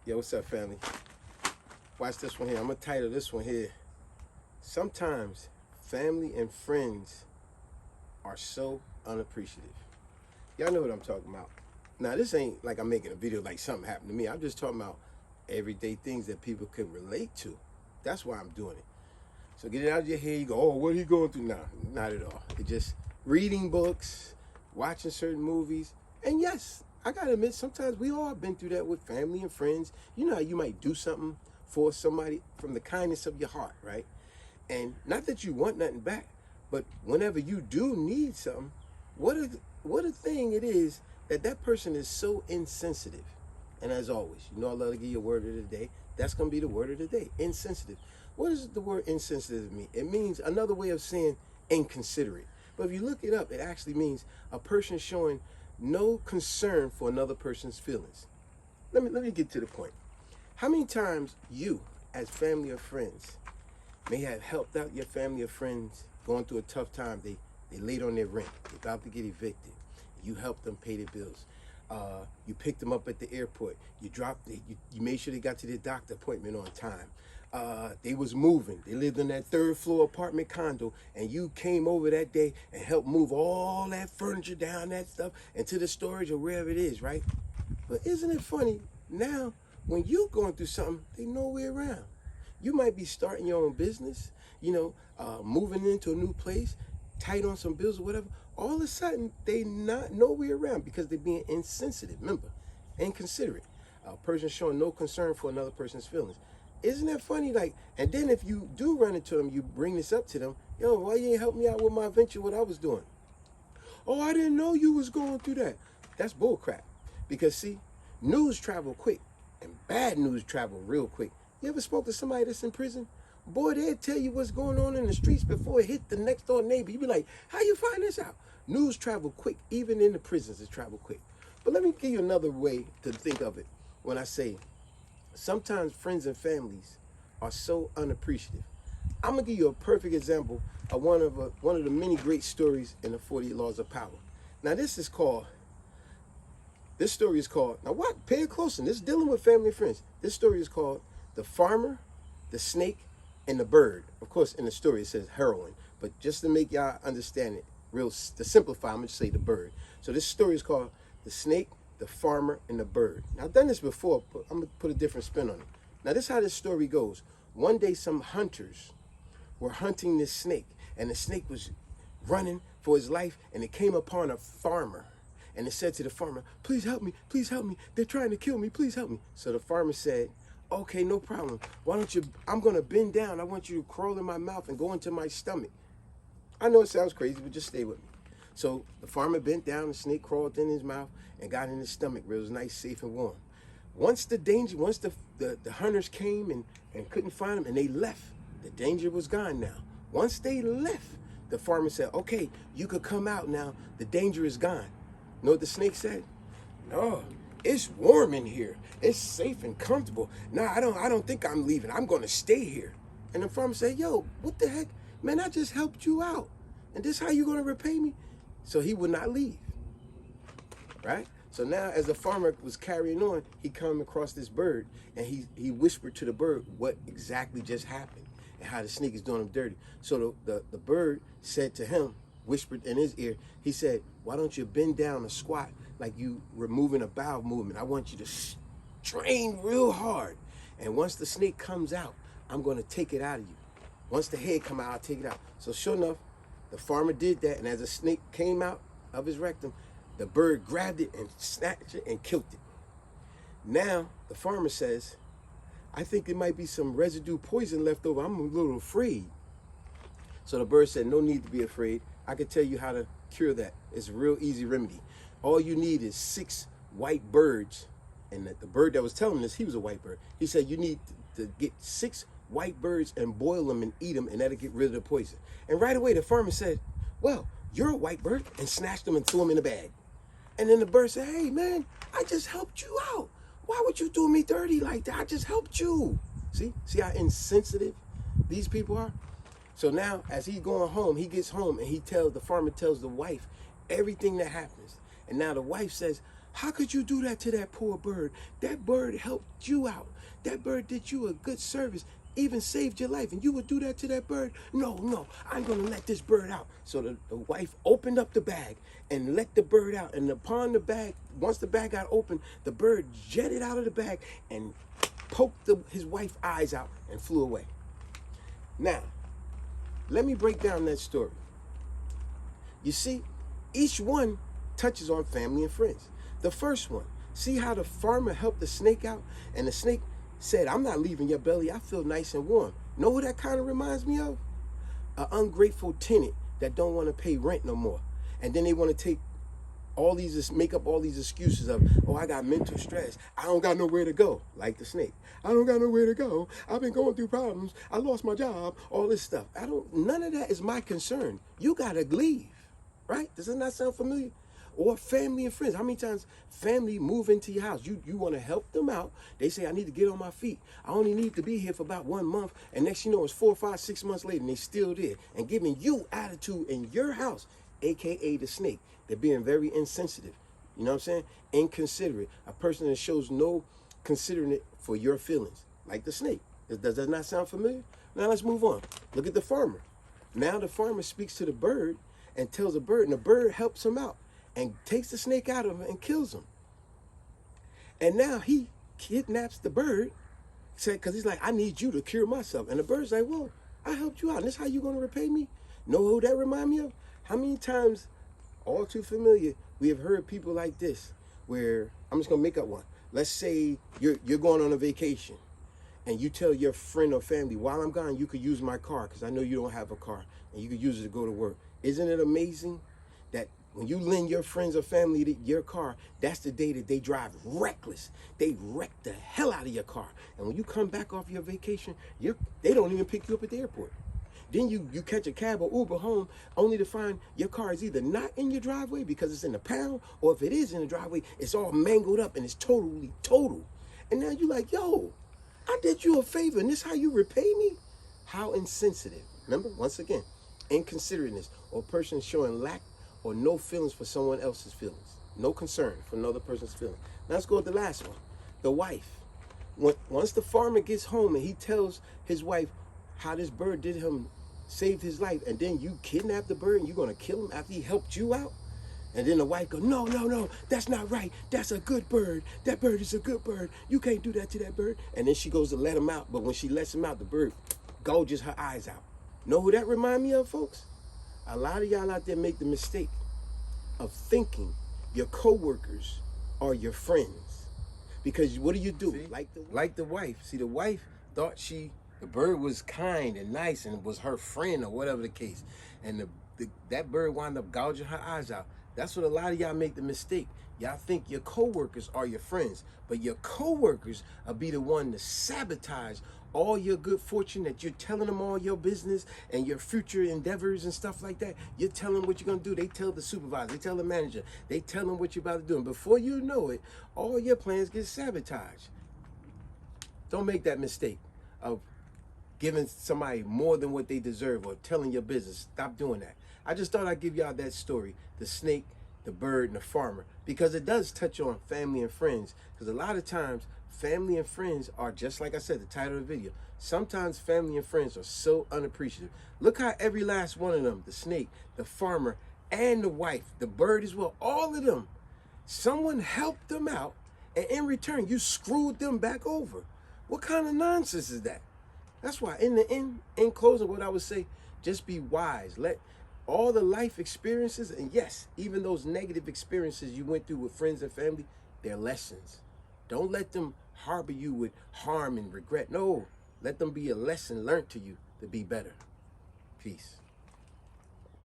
Yo, what's up, family? Watch this one here. I'm going to title this one here, Sometimes Family and Friends Are So Unappreciative. Y'all know what I'm talking about. Now, this ain't like I'm making a video like something happened to me. I'm just talking about everyday things that people can relate to. That's why I'm doing it. So get it out of your head. You go, oh, what are you going through? Nah, not at all. It's just reading books, watching certain movies. And yes, I gotta admit, sometimes we all been through that with family and friends. You know how you might do something for somebody from the kindness of your heart, right? And not that you want nothing back, but whenever you do need something, what a thing it is that person is so insensitive. And as always, you know I love to give you a word of the day. That's gonna be the word of the day, insensitive. What does the word insensitive mean? It means another way of saying inconsiderate. But if you look it up, it actually means a person showing no concern for another person's feelings. Let me get to the point. How many times you, as family or friends, may have helped out your family or friends going through a tough time? They late on their rent, they're about to get evicted. You helped them pay their bills. You picked them up at the airport. You made sure they got to their doctor appointment on time. They was moving. They lived in that third floor apartment condo, and you came over that day and helped move all that furniture down, that stuff, into the storage or wherever it is, right? But isn't it funny, now when you going through something, they nowhere around. You might be starting your own business, moving into a new place, tight on some bills or whatever. All of a sudden, they not nowhere around because they're being insensitive. Remember, inconsiderate. A person showing no concern for another person's feelings. Isn't that funny? And then if you do run into them, you bring this up to them. Yo, why you ain't help me out with my venture, what I was doing? Oh, I didn't know you was going through that. That's bull crap. Because see, news travel quick and bad news travel real quick. You ever spoke to somebody that's in prison? Boy, they'll tell you what's going on in the streets before it hit the next door neighbor. You be like, how you find this out? News travel quick, even in the prisons it travel quick. But let me give you another way to think of it when I say, sometimes friends and families are so unappreciative. I'm gonna give you a perfect example of one of the many great stories in the 48 Laws of Power. Now this story is called, now what? Pay it close. This is dealing with family and friends. This story is called The Farmer, the Snake, and the Bird. Of course, in the story it says heroine, but just to make y'all understand it, to simplify, I'm gonna just say the bird. So this story is called The Snake, the Farmer, and the Bird. Now I've done this before, but I'm gonna put a different spin on it. Now this is how this story goes. One day some hunters were hunting this snake, and the snake was running for his life, and it came upon a farmer. And it said to the farmer, please help me, they're trying to kill me, please help me. So the farmer said, okay, no problem. Why don't you, I'm gonna bend down. I want you to crawl in my mouth and go into my stomach. I know it sounds crazy, but just stay with me. So the farmer bent down, the snake crawled in his mouth and got in his stomach where it was nice, safe, and warm. Once the hunters came and couldn't find him and they left, the danger was gone now. Once they left, the farmer said, okay, you could come out now, the danger is gone. You know what the snake said? No, it's warm in here. It's safe and comfortable. No, I don't think I'm leaving. I'm gonna stay here. And the farmer said, yo, what the heck? Man, I just helped you out. And this how you gonna repay me? So he would not leave, right? So now as the farmer was carrying on, he come across this bird and he whispered to the bird what exactly just happened and how the snake is doing him dirty. So the bird said to him, whispered in his ear, he said, why don't you bend down and squat like you removing a bowel movement? I want you to strain real hard. And once the snake comes out, I'm gonna take it out of you. Once the head come out, I'll take it out. So sure enough, the farmer did that, and as the snake came out of his rectum, the bird grabbed it and snatched it and killed it. Now, the farmer says, I think there might be some residue poison left over. I'm a little afraid. So the bird said, no need to be afraid. I can tell you how to cure that. It's a real easy remedy. All you need is 6 white birds. And the bird that was telling this, he was a white bird. He said, you need to get 6 white birds and boil them and eat them, and that'll get rid of the poison. And right away, the farmer said, well, you're a white bird, and snatched them and threw them in a bag. And then the bird said, hey, man, I just helped you out. Why would you do me dirty like that? I just helped you. See how insensitive these people are? So now, as he's going home, he gets home, and the farmer tells the wife everything that happens. And now the wife says, How could you do that to that poor bird? That bird helped you out. That bird did you a good service, even saved your life, and you would do that to that bird? No, no, I'm going to let this bird out. So the wife opened up the bag and let the bird out. And upon the bag, once the bag got open, the bird jetted out of the bag and poked his wife's eyes out and flew away. Now, let me break down that story. You see, each one touches on family and friends. The first one, see how the farmer helped the snake out? And the snake said, I'm not leaving your belly. I feel nice and warm. Know what that kind of reminds me of? An ungrateful tenant that don't want to pay rent no more. And then they want to make up all these excuses of, oh, I got mental stress. I don't got nowhere to go, like the snake. I don't got nowhere to go. I've been going through problems. I lost my job, all this stuff. None of that is my concern. You got to leave, right? Does it not sound familiar? Or family and friends. How many times family move into your house? You want to help them out. They say, I need to get on my feet. I only need to be here for about 1 month. And next you know, it's 4, 5, 6 months later, and they still there. And giving you attitude in your house, AKA the snake. They're being very insensitive. You know what I'm saying? Inconsiderate. A person that shows no considerate for your feelings, like the snake. Does that not sound familiar? Now let's move on. Look at the farmer. Now the farmer speaks to the bird and tells the bird, and the bird helps him out and takes the snake out of him and kills him. And now he kidnaps the bird, because he's like, I need you to cure myself. And the bird's like, well, I helped you out. And this how you going to repay me? Know who that remind me of? How many times, all too familiar, we have heard people like this, where, I'm just going to make up one. Let's say you're going on a vacation, and you tell your friend or family, while I'm gone, you could use my car, because I know you don't have a car, and you could use it to go to work. Isn't it amazing that when you lend your friends or family your car, that's the day that they drive reckless. They wreck the hell out of your car. And when you come back off your vacation, they don't even pick you up at the airport. Then you catch a cab or Uber home only to find your car is either not in your driveway because it's in the pound, or if it is in the driveway, it's all mangled up and it's totally total. And now you're like, yo, I did you a favor and this how you repay me? How insensitive. Remember, once again, inconsiderateness, or a person showing lack or no feelings for someone else's feelings. No concern for another person's feelings. Now let's go with the last one. The wife. Once the farmer gets home and he tells his wife how this bird did him, saved his life, and then you kidnap the bird and you're going to kill him after he helped you out? And then the wife goes, no, no, no, that's not right. That's a good bird. That bird is a good bird. You can't do that to that bird. And then she goes to let him out. But when she lets him out, the bird gouges her eyes out. Know who that remind me of, folks? A lot of y'all out there make the mistake of thinking your coworkers are your friends. Because what do you do? See? Like the wife. See, the wife thought the bird was kind and nice and was her friend or whatever the case. And that bird wound up gouging her eyes out. That's what a lot of y'all make the mistake. Y'all think your coworkers are your friends, but your coworkers will be the one to sabotage all your good fortune that you're telling them all your business and your future endeavors and stuff like that. You're telling them what you're going to do. They tell the supervisor, they tell the manager, they tell them what you're about to do. And before you know it, all your plans get sabotaged. Don't make that mistake of giving somebody more than what they deserve or telling your business. Stop doing that. I just thought I'd give y'all that story, the snake, the bird, and the farmer, because it does touch on family and friends. Because a lot of times, family and friends are just like I said, the title of the video. Sometimes family and friends are so unappreciative. Look how every last one of them, the snake, the farmer, and the wife, the bird as well, all of them, someone helped them out, and in return, you screwed them back over. What kind of nonsense is that? That's why in closing, what I would say, just be wise. Let all the life experiences, and yes, even those negative experiences you went through with friends and family, they're lessons. Don't let them harbor you with harm and regret. No, let them be a lesson learned to you to be better. Peace.